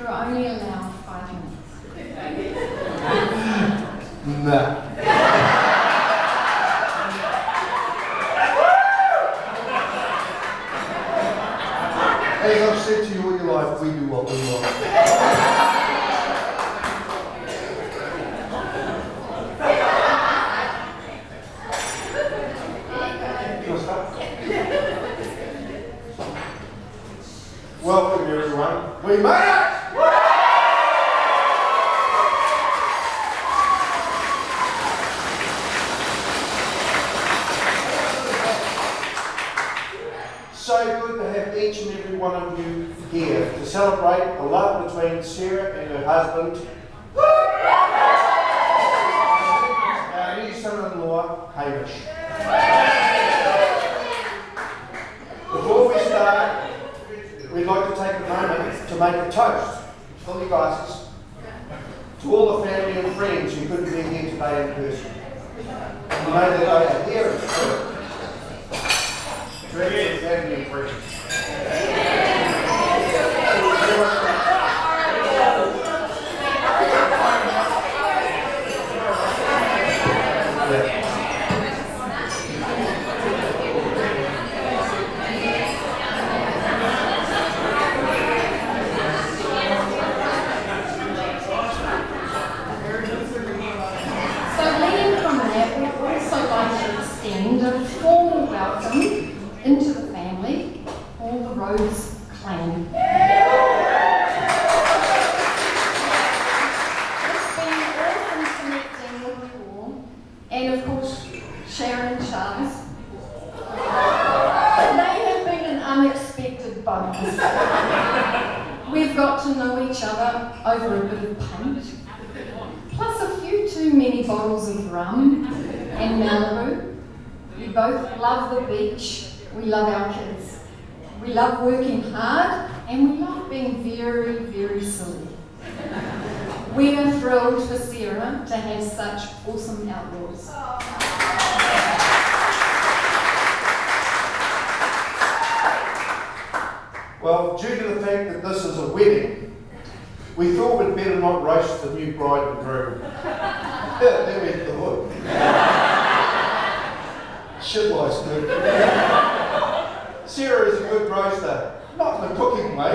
You're only allowed 5 minutes. Nah. As I've said to you all your life, we do what we want. Welcome everyone. We made it! So good to have each and every one of you here to celebrate the love between Sarah and her husband, our new son-in-law, Hamish. Before we start, we'd like to take a moment to make a toast, fill your glasses, to all the family and friends who couldn't be here today in person. We know that they are here in spirit. Friends and family and friends. A formal welcome into the family, all the Rhodes clan. It's been awesome connecting with you all, and of course Sharon and Charles. They have been an unexpected bonus. We've got to know each other over a bit of paint, plus a few too many bottles of rum and Malibu. We both love the beach, we love our kids. We love working hard and we love being very, very silly. We are thrilled for Sarah to have such awesome outdoors. Well, due to the fact that this is a wedding, we thought we'd better not roast the new bride and groom. There we thought. Shit life's good. Sarah is a good roaster, not in the cooking way.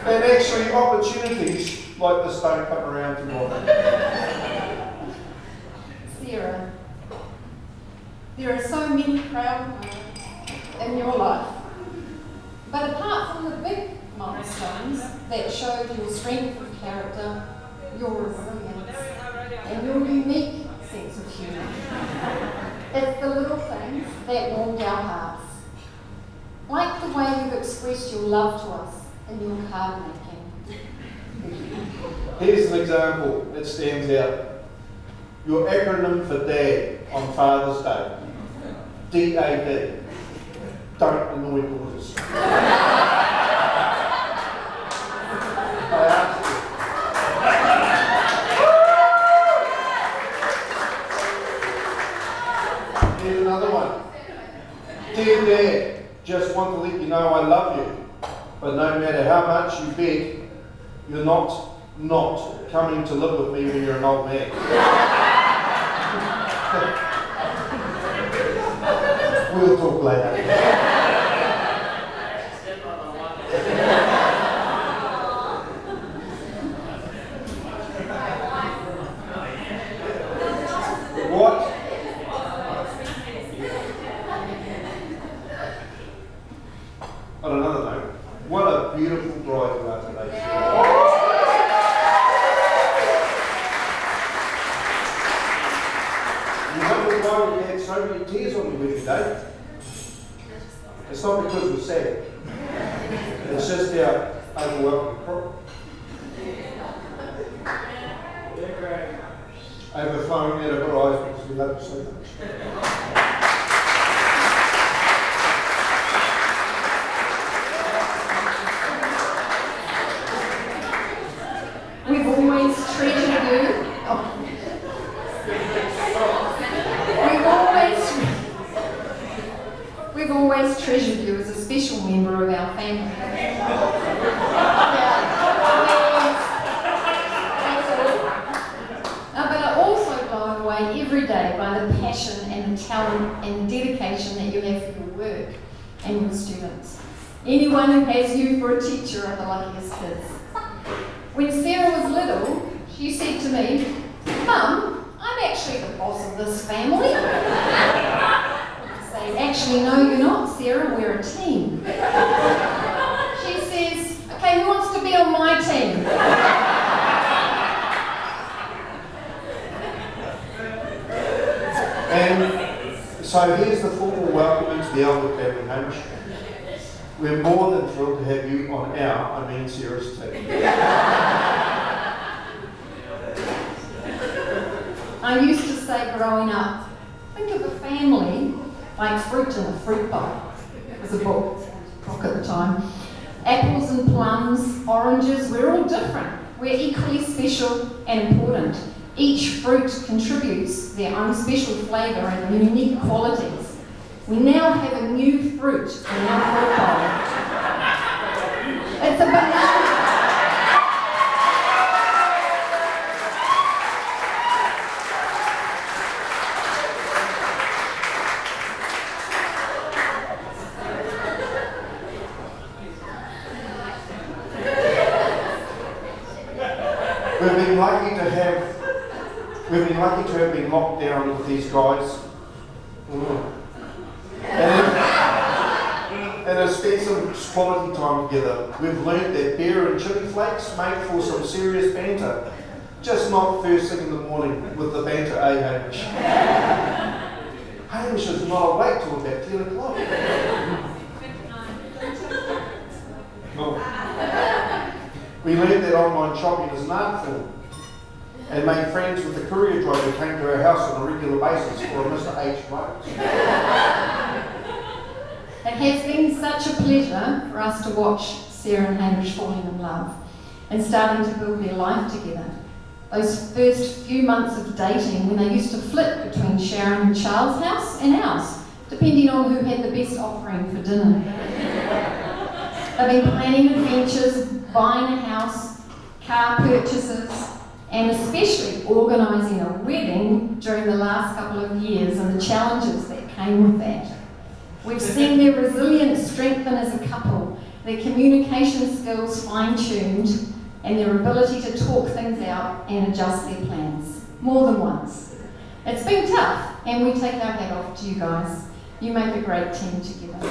And actually, opportunities like this don't come around too often. Sarah, there are so many proud moments in your life. But apart from the big milestones that showed your strength of character, your resilience, and your unique sense of humour, it's the little things that warmed our hearts. Like the way you've expressed your love to us in your card making. Here's an example that stands out. Your acronym for DAD on Father's Day. DAD. Don't annoy daughters. I asked you. Here's another one. Dear Dad, just want to let you know I love you, but no matter how much you beg, you're not coming to live with me when you're an old man. We'll talk later. What? On another note, what a beautiful bride you are today. You wonder why we had so many tears on your wedding day? It's not because we're sad. It's just our overwhelming problem. Overflowing out of our eyes because we love you so much. We've always treasured you. We've always treasured you as a special member time and the dedication that you have for your work and your students. Anyone who has you for a teacher are the luckiest kids. When Sarah was little, she said to me, "Mum, I'm actually the boss of this family." I say, "Actually, no, you're not, Sarah, we're a team." She says, "Okay, who wants to be on my team?" And so here's the formal welcome into the elder family, Hamish. We're more than thrilled to have you on Sarah's team. I used to say growing up, think of a family like fruit in a fruit bowl. It was a book at the time. Apples and plums, oranges, we're all different. We're equally special and important. Each fruit contributes their own special flavour and unique qualities. We now have a new fruit in our fruit bowl. It's a banana. We've been lucky to have been locked down with these guys. And have spent some quality time together. We've learned that beer and chili flakes make for some serious banter. Just not first thing in the morning with the banter, Hamish? Hamish is not awake till about 10 o'clock. No. We learned that online shopping is an art form and made friends with the courier driver who came to our house on a regular basis for a Mr. H. Motors. It has been such a pleasure for us to watch Sarah and Hamish falling in love and starting to build their life together. Those first few months of dating when they used to flip between Sharon and Charles' house and ours, depending on who had the best offering for dinner. They've been planning adventures, buying a house, car purchases, and especially organising a wedding during the last couple of years and the challenges that came with that. We've seen their resilience strengthen as a couple, their communication skills fine-tuned, and their ability to talk things out and adjust their plans, more than once. It's been tough, and we take our hat off to you guys. You make a great team together.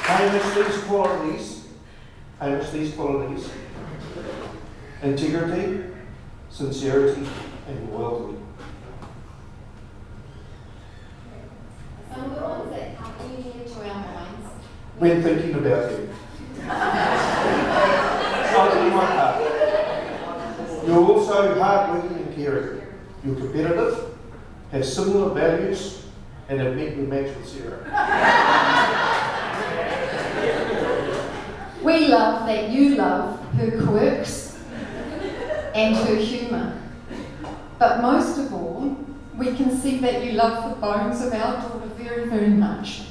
Hamish, these qualities, integrity, sincerity, and loyalty. Some of the ones that come in here to our minds. When thinking about you. I'll do my part. You're also hardworking and caring. You're competitive, have similar values, and have met your match with Sarah. We love that you love her quirks and her humour. But most of all, we can see that you love the bones of our daughter very, very much.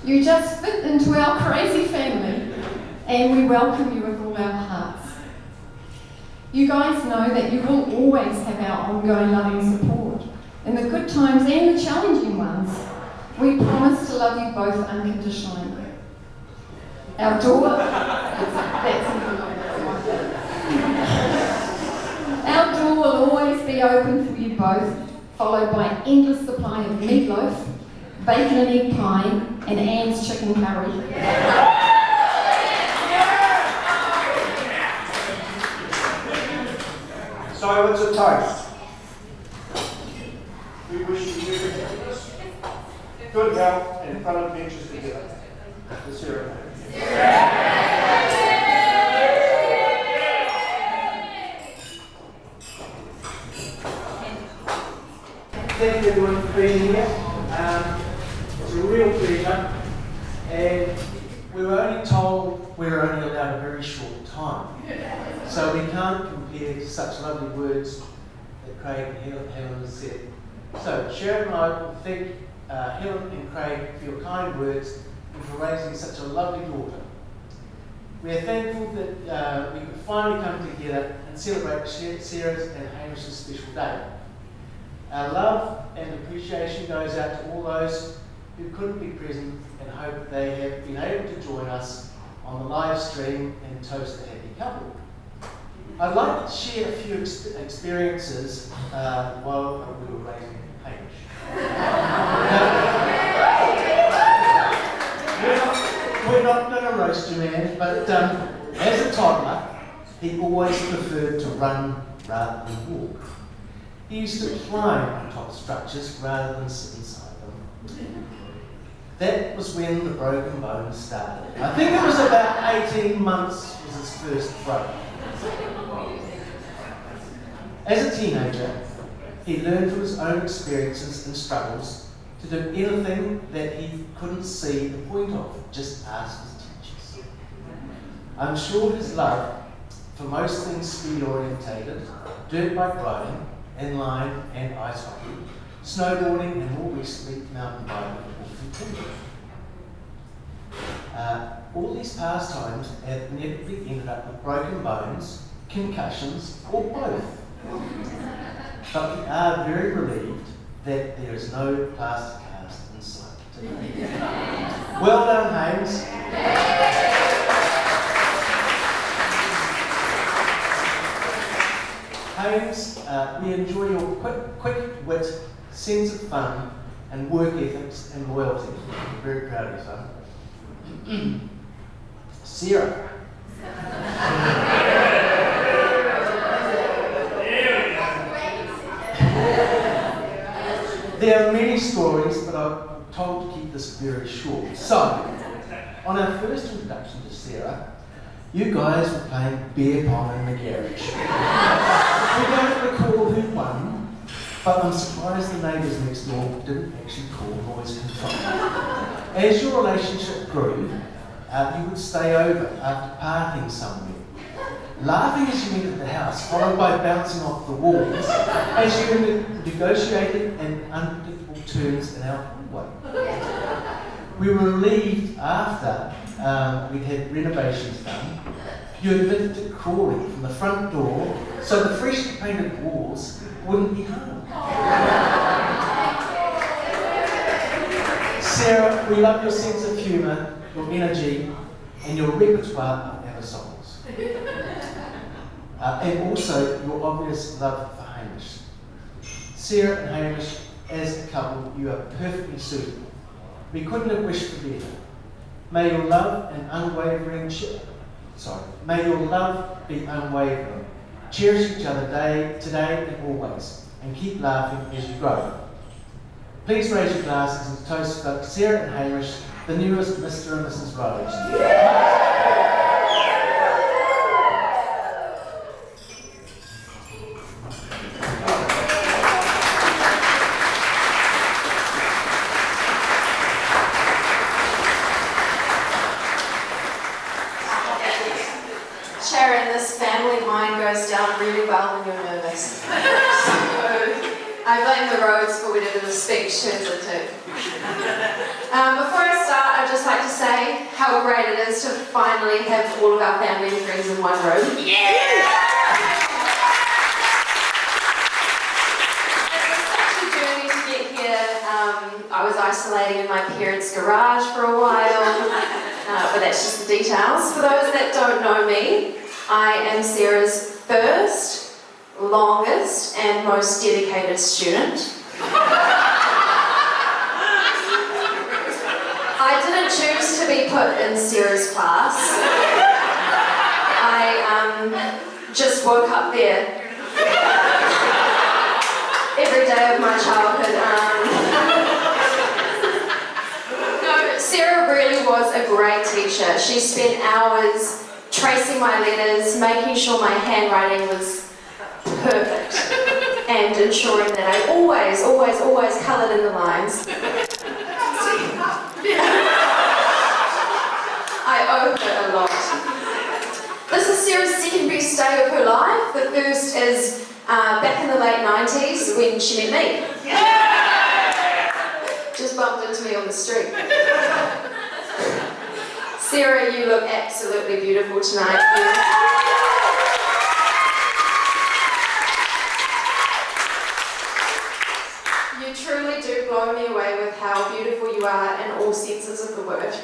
You just fit into our crazy family, and we welcome you with all our hearts. You guys know that you will always have our ongoing loving support, in the good times and the challenging ones. We promise to love you both unconditionally. Our door, our door will always be open for you both, followed by an endless supply of meatloaf, bacon and egg pie, and Anne's chicken curry. So it's a toast. We wish you every happiness, good health, and fun adventures together. The Sarah. Thank you everyone for being here. It's a real pleasure, and we were only told we were only allowed a very short time, so we can't compare to such lovely words that Craig and Helen have said. So Sharon and I will thank Helen and Craig for your kind words and for raising such a lovely daughter. We are thankful that we could finally come together and celebrate Sarah's and Hamish's special day. Our love and appreciation goes out to all those who couldn't be present and hope they have been able to join us on the live stream and toast a happy couple. I'd like to share a few experiences while we were raising Hamish. We're not going to roast you, man, but as a toddler, he always preferred to run rather than walk. He used to climb on top of structures rather than sit inside them. That was when the broken bones started. I think it was about 18 months was his first break. As a teenager, he learned from his own experiences and struggles to do anything that he couldn't see the point of, just ask his teachers. I'm sure his love for most things speed orientated, dirt bike riding, inline and ice hockey, snowboarding and more recently mountain biking will continue. All these pastimes have inevitably ended up with broken bones, concussions or both. But we are very relieved that there is no plaster cast in sight today. Well done, Hamish. Hamish, we enjoy your quick wit, sense of fun, and work ethics and loyalty. We're very proud of you, son. Sarah. There are many stories, but I'm told to keep this very short. So, on our first introduction to Sarah, you guys were playing beer pong in the garage. We don't recall who won, but I'm surprised the neighbours next door didn't actually call noise control. As your relationship grew, you would stay over after partying somewhere, laughing as you entered the house, followed by bouncing off the walls as you negotiated and unpredictable turns in our hallway. We were relieved after we'd had renovations done. You admitted to crawling from the front door so the freshly painted walls wouldn't be harmed. Sarah, we love your sense of humour, your energy, and your repertoire of our songs. And also your obvious love for Hamish. Sarah and Hamish, as a couple, you are perfectly suitable. We couldn't have wished for better. May your love and may your love be unwavering. Cherish each other today and always, and keep laughing as you grow. Please raise your glasses and toast for Sarah and Hamish, the newest Mr. and Mrs. Rose. Sharon, this family of mine goes down really well when you're nervous. So I blame the roads for whatever the speech turns into. Before I start, I'd just like to say how great it is to finally have all of our family and friends in one room. Yeah! It was such a journey to get here. I was isolating in my parents' garage for a while, but that's just the details. For those that don't know me, I am Sarah's first, longest, and most dedicated student. I didn't choose to be put in Sarah's class. I just woke up there every day of my childhood. No, Sarah really was a great teacher. She spent hours tracing my letters, making sure my handwriting was perfect, and ensuring that I always coloured in the lines. I owe her a lot. This is Sarah's second best day of her life. The first is back in the late 90s when she met me. Just bumped into me on the street. Sarah, you look absolutely beautiful tonight. You truly do blow me away with how beautiful you are in all senses of the word.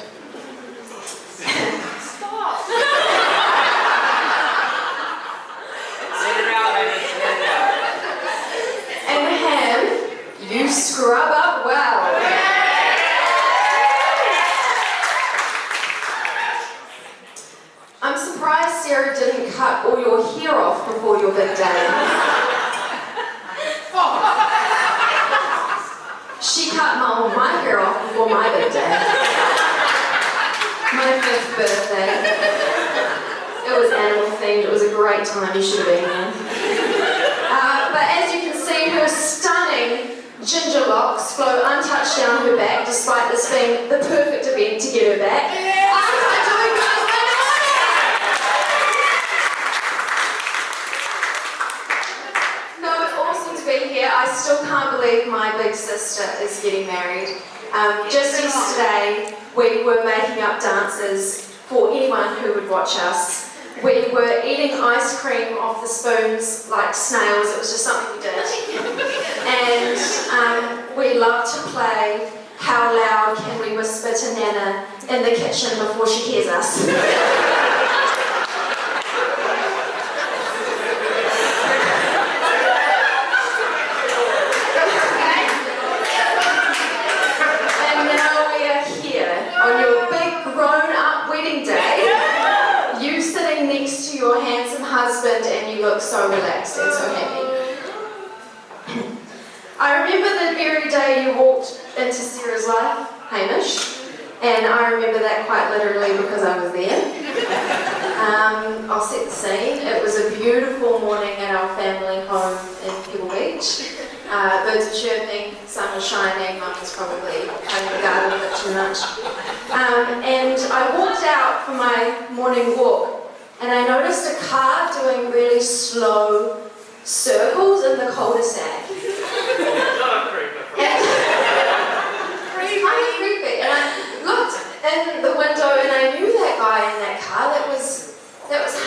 Stop! Let it out, Hamish, let it out. And Ham, you scrub up well. I'm surprised Sarah didn't cut all your hair off before your big day. She cut all my hair off before my big day. My 5th birthday. It was animal themed, it was a great time, you should have been there. But as you can see, her stunning ginger locks flow untouched down her back, despite this being the perfect event to get her back. I still can't believe my big sister is getting married. Just yesterday, we were making up dances for anyone who would watch us. We were eating ice cream off the spoons like snails. It was just something we did. And we love to play How Loud Can We Whisper to Nana in the kitchen before she hears us. Your handsome husband, and you look so relaxed and so happy. I remember the very day you walked into Sarah's life, Hamish, and I remember that quite literally because I was there. I'll set the scene. It was a beautiful morning at our family home in Pebble Beach. Birds were chirping, sun was shining, Mum was probably cutting the garden a bit too much. And I walked out for my morning walk, and I noticed a car doing really slow circles in the cul-de-sac. Creepy. And I looked in the window and I knew that guy in that car. That was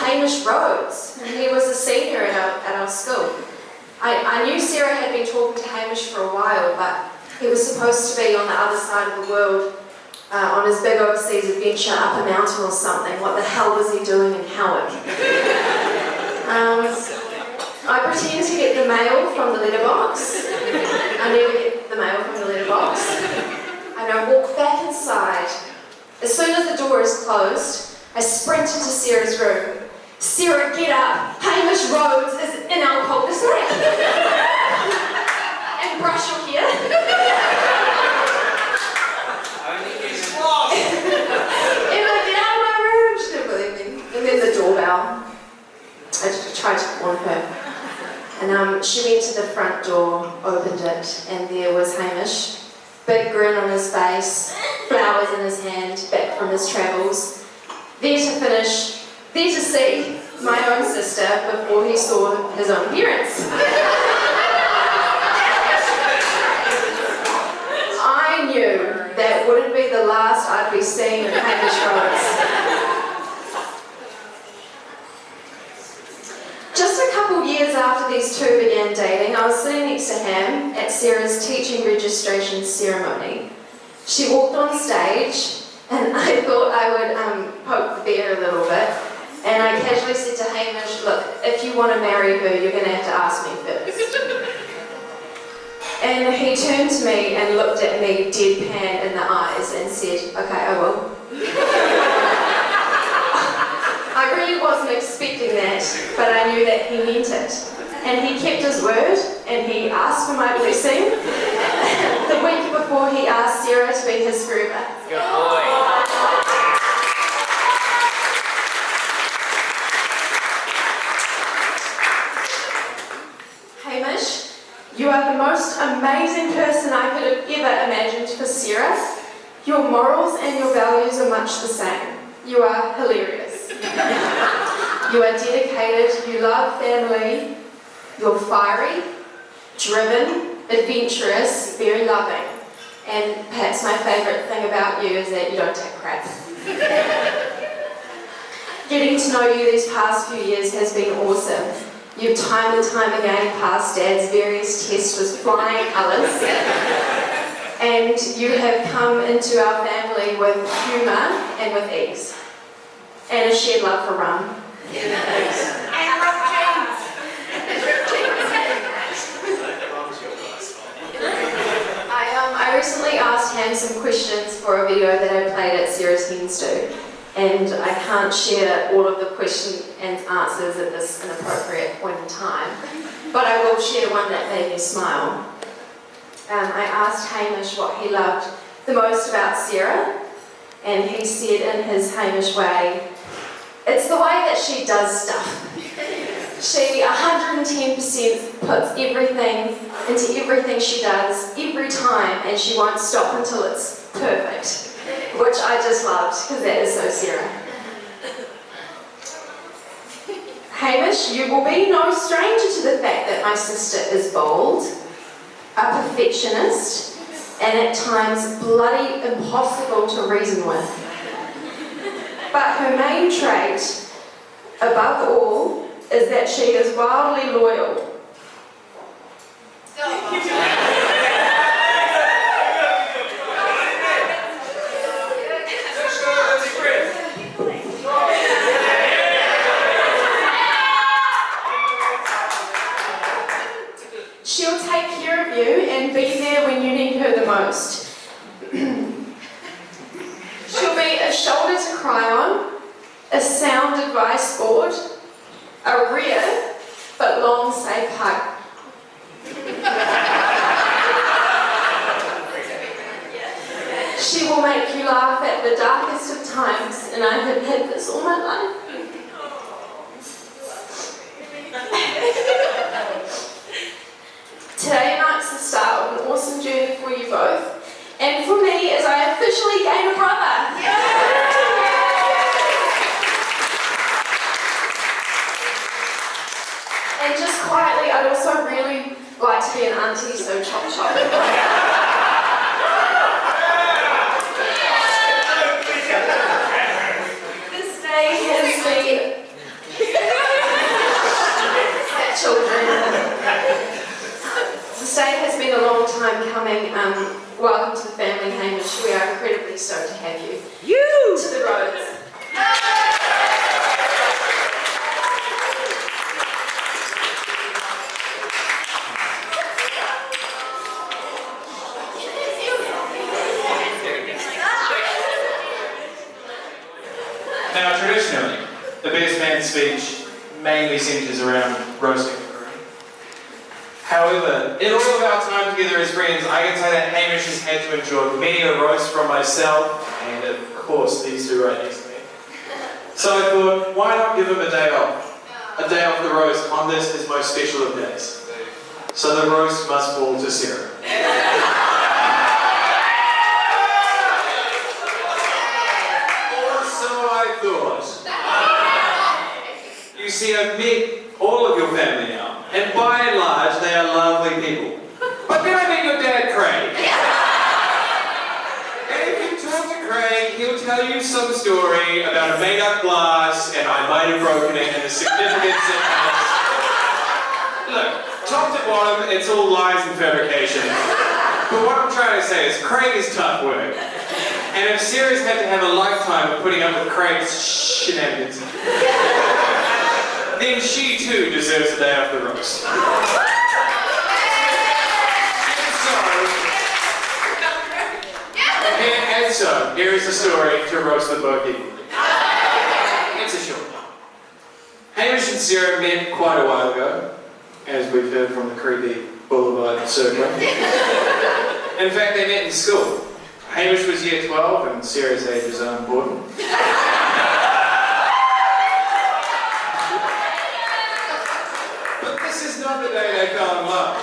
Hamish Rhodes, and he was a senior at our school. I knew Sarah had been talking to Hamish for a while, but he was supposed to be on the other side of the world. On his big overseas adventure up a mountain or something. What the hell was he doing in Howick? I pretend to get the mail from the letterbox. I never get the mail from the letterbox. And I walk back inside. As soon as the door is closed, I sprint into Sarah's room. Sarah, get up! Hamish Rhodes is in our cul-de-sac! And brush your hair. And then the doorbell. I tried to warn her. And she went to the front door, opened it, and there was Hamish. Big grin on his face, flowers in his hand, back from his travels. There to finish, there to see my own sister before he saw his own parents. I knew that wouldn't be the last I'd be seeing of Hamish Rhodes. Just a couple years after these two began dating, I was sitting next to Ham at Sarah's teaching registration ceremony. She walked on stage, and I thought I would poke the bear a little bit, and I casually said to Hamish, look, if you want to marry her, you're going to have to ask me first. And he turned to me and looked at me deadpan in the eyes and said, okay, I will. I really wasn't expecting that, but I knew that he meant it. And he kept his word, and he asked for my blessing the week before he asked Sarah to be his forever. Good boy. Hamish, you are the most amazing person I could have ever imagined for Sarah. Your morals and your values are much the same. You are hilarious. You are dedicated, you love family, you're fiery, driven, adventurous, very loving. And perhaps my favourite thing about you is that you don't take crap. getting to know you these past few years has been awesome. You've time and time again passed Dad's various tests with flying colours. And you have come into our family with humour and with ease. And a shared love for rum. And rock jeans. I recently asked Ham some questions for a video that I played at Sarah's Hens Do, and I can't share all of the questions and answers at this inappropriate point in time, but I will share one that made me smile. I asked Hamish what he loved the most about Sarah, and he said in his Hamish way, "It's the way that she does stuff. She 110% puts everything into everything she does, every time, and she won't stop until it's perfect." Which I just loved, because that is so Sarah. Hamish, you will be no stranger to the fact that my sister is bold, a perfectionist, and at times bloody impossible to reason with. But her main trait, above all, is that she is wildly loyal. She'll take care of you and be there when you need her the most. She'll be a shoulder to cry on, a sound advice board, a rare but long safe hug. She will make you laugh at the darkest of times, and I have had this all my life. Today marks the start of an awesome journey for you both, and for me as I officially gain a brother. And just quietly, I'd also really like to be an auntie, so chop chop. This day has been... children. This day has been a long time coming. Welcome to the family, Hamish. We are incredibly stoked to have you. To the roads. Now, traditionally, the best man's speech mainly centres around roasting the groom. However, in all of our time together as friends, I can say that Hamish has had to endure many a roast from myself and, of course, these two right next to me. So I thought, why not give him a day off? A day off the roast on this, his most special of days. So the roast must fall to Sarah. You see, I've met all of your family now, and by and large, they are lovely people. But then I met your dad, Craig. And if you talk to Craig, he'll tell you some story about a made-up glass, and I might have broken it, and the significance it has. Look, top to bottom, it's all lies and fabrication. But what I'm trying to say is, Craig is tough work. And if Sarah's had to have a lifetime of putting up with Craig's shenanigans, then she too deserves a day off the roast. And so, here is the story to roast them both equally. It's a short one. Hamish and Sarah met quite a while ago, as we've heard from the creepy Boulevard circler. In fact, they met in school. Hamish was year 12 and Sarah's age was unimportant. But this is not the day they fell in love.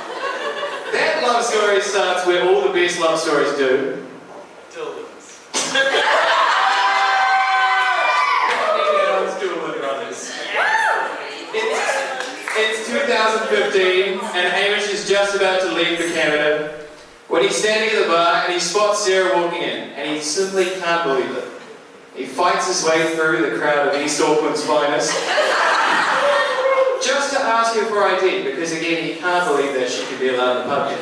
That love story starts where all the best love stories do. It's 2015 and Hamish is just about to leave for Canada when he's standing at the bar and he spots Sarah walking in and he simply can't believe it. He fights his way through the crowd of East Auckland's finest just to ask her for ID, because again, he can't believe that she could be allowed in the pub yet.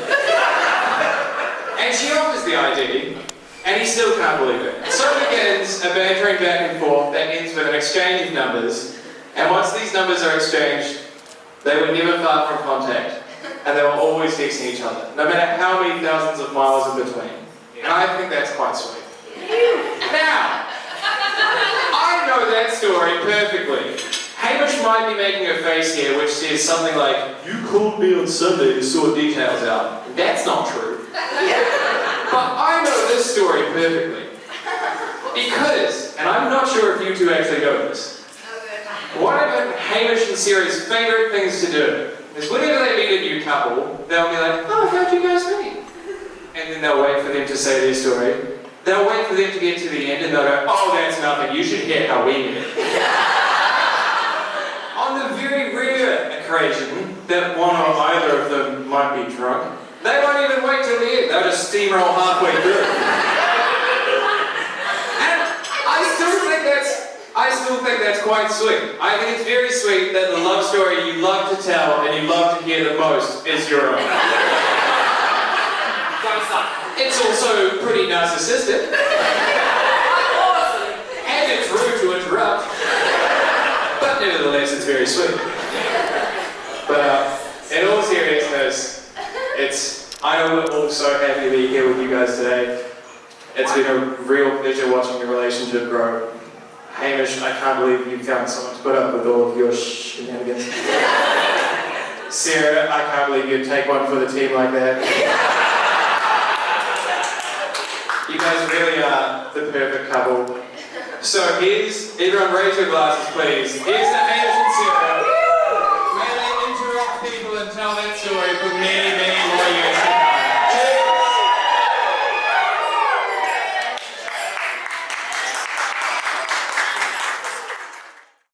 And she offers the ID, and he still can't believe it. So begins a bantering back and forth that ends with an exchange of numbers, and once these numbers are exchanged, they were never far from contact, and they were always texting each other, no matter how many thousands of miles in between. And I think that's quite sweet. Now, I know that story perfectly. Hamish might be making a face here which says something like, "You called me on Sunday to sort details out." That's not true. But I know this story perfectly. Because, and I'm not sure if you two actually know this, one of Hamish and Sarah's favourite things to do is whenever they meet a new couple, they'll be like, "Oh, how'd you guys meet?" And then they'll wait for them to say their story. They'll wait for them to get to the end and they'll go, "Oh, that's nothing, you should hear how we met." On the very rare occasion that one or either of them might be drunk, they won't even wait till the end, they'll just steamroll halfway through. And I still think that's quite sweet. I think it's very sweet that the love story you love to tell and you love to hear the most is your own. It's also pretty narcissistic. And it's rude to interrupt. But nevertheless, it's very sweet. But in all seriousness, I know we're all so happy to be here with you guys today. It's been a real pleasure watching your relationship grow. Hamish, I can't believe you found someone to put up with all of your shenanigans. Sarah, I can't believe you'd take one for the team like that. You guys really are the perfect couple. So everyone raise your glasses please. Here's to Hamish and Sarah. May they interrupt people and tell that story for many, many